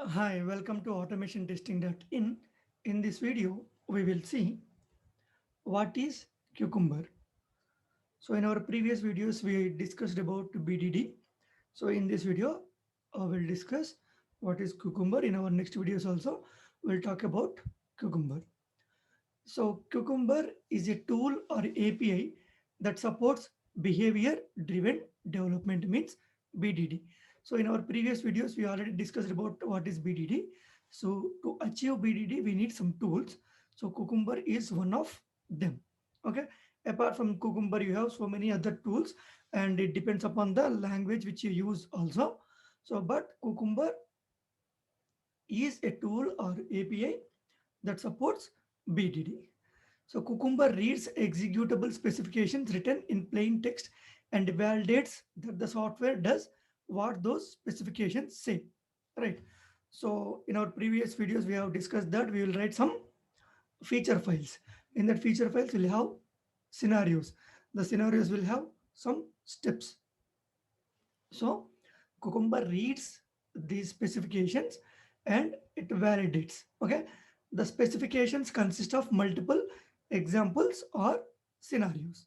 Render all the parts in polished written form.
Hi, welcome to automationtesting.in. In this video, we will see what is Cucumber. So in our previous videos, we discussed about BDD. So in this video, we'll discuss what is Cucumber. In our next videos also, we'll talk about Cucumber. So Cucumber is a tool or API that supports behavior-driven development, means BDD. So in our previous videos, we already discussed about what is BDD. So to achieve BDD, we need some tools. So Cucumber is one of them. Okay. Apart from Cucumber, you have so many other tools, and it depends upon the language which you use also. So, but Cucumber is a tool or API that supports BDD. So Cucumber reads executable specifications written in plain text and validates that the software does what those specifications say. Right. So in our previous videos, we have discussed that we will write some feature files. In that feature files, we'll have scenarios. The scenarios will have some steps. So Cucumber reads these specifications and it validates. Okay. The specifications consist of multiple examples or scenarios.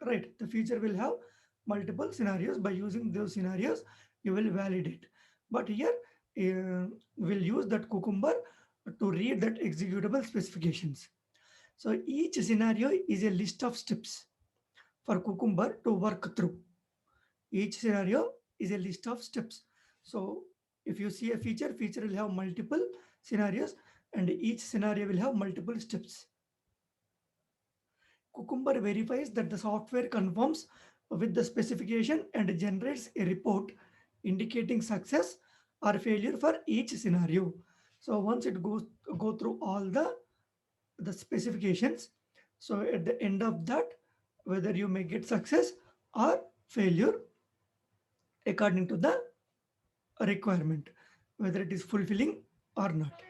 Right. The feature will have multiple scenarios. By using those scenarios, you will validate. But here we'll use that Cucumber to read that executable specifications. So each scenario is a list of steps for Cucumber to work through. Each scenario is a list of steps. So if you see a feature will have multiple scenarios and each scenario will have multiple steps. Cucumber verifies that the software conforms with the specification and generates a report indicating success or failure for each scenario. So once it goes go through all the specifications, so at the end of that, whether you may get success or failure according to the requirement, whether it is fulfilling or not.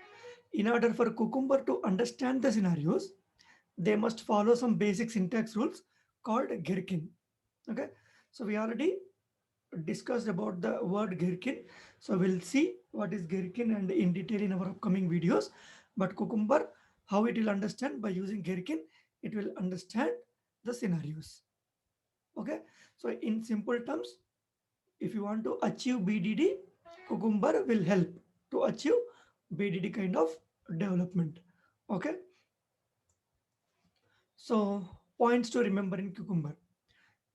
In order for Cucumber to understand the scenarios, they must follow some basic syntax rules called gherkin. Okay, so we already discussed about the word gherkin. So we'll see what is gherkin and in detail in our upcoming videos. But Cucumber, how it will understand by using gherkin, it will understand the scenarios. Okay, so in simple terms, if you want to achieve BDD, Cucumber will help to achieve BDD kind of development. Okay, so points to remember in Cucumber.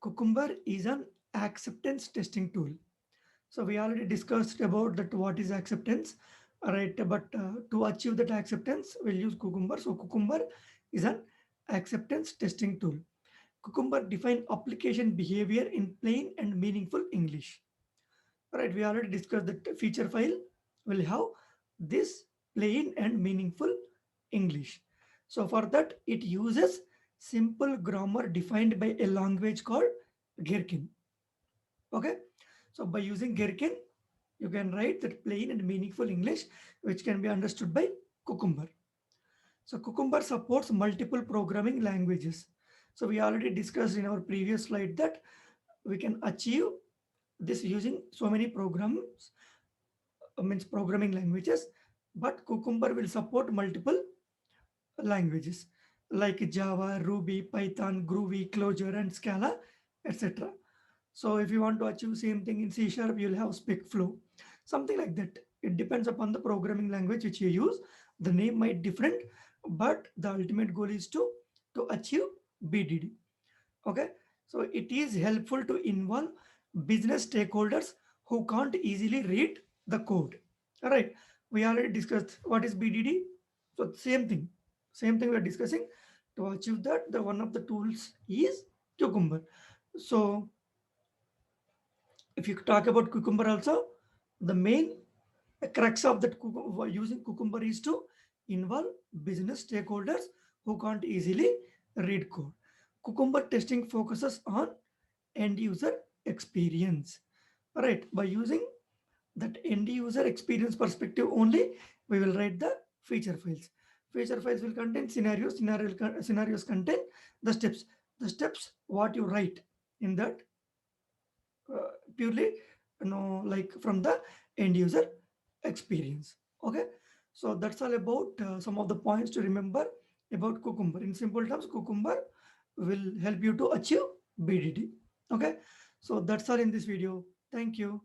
Cucumber is an acceptance testing tool. So we already discussed about that what is acceptance, right? But to achieve that acceptance, we'll use Cucumber. So Cucumber is an acceptance testing tool. Cucumber define application behavior in plain and meaningful English. Right, we already discussed that feature file will have this plain and meaningful English. So for that, it uses simple grammar defined by a language called Gherkin. Okay, so by using Gherkin, you can write that plain and meaningful English, which can be understood by Cucumber. So Cucumber supports multiple programming languages. So we already discussed in our previous slide that we can achieve this using so many programs, means programming languages, but Cucumber will support multiple languages like Java, Ruby, Python, Groovy, Clojure, and Scala, etc. So if you want to achieve same thing in C Sharp, you'll have SpecFlow, something like that. It depends upon the programming language which you use. The name might different, but the ultimate goal is to achieve BDD. Okay, so it is helpful to involve business stakeholders who can't easily read the code. All right, we already discussed what is BDD. So same thing we are discussing. To achieve that, the one of the tools is Cucumber. So if you talk about Cucumber also, the main crux of that using Cucumber is to involve business stakeholders who can't easily read code. Cucumber testing focuses on end user experience. Right, by using that end user experience perspective only, we will write the feature files. Feature files will contain scenarios. Scenarios contain the steps. The steps what you write in that purely like from the end user experience. Okay, so that's all about some of the points to remember about Cucumber. In simple terms, Cucumber will help you to achieve BDD. Okay, so that's all in this video. Thank you.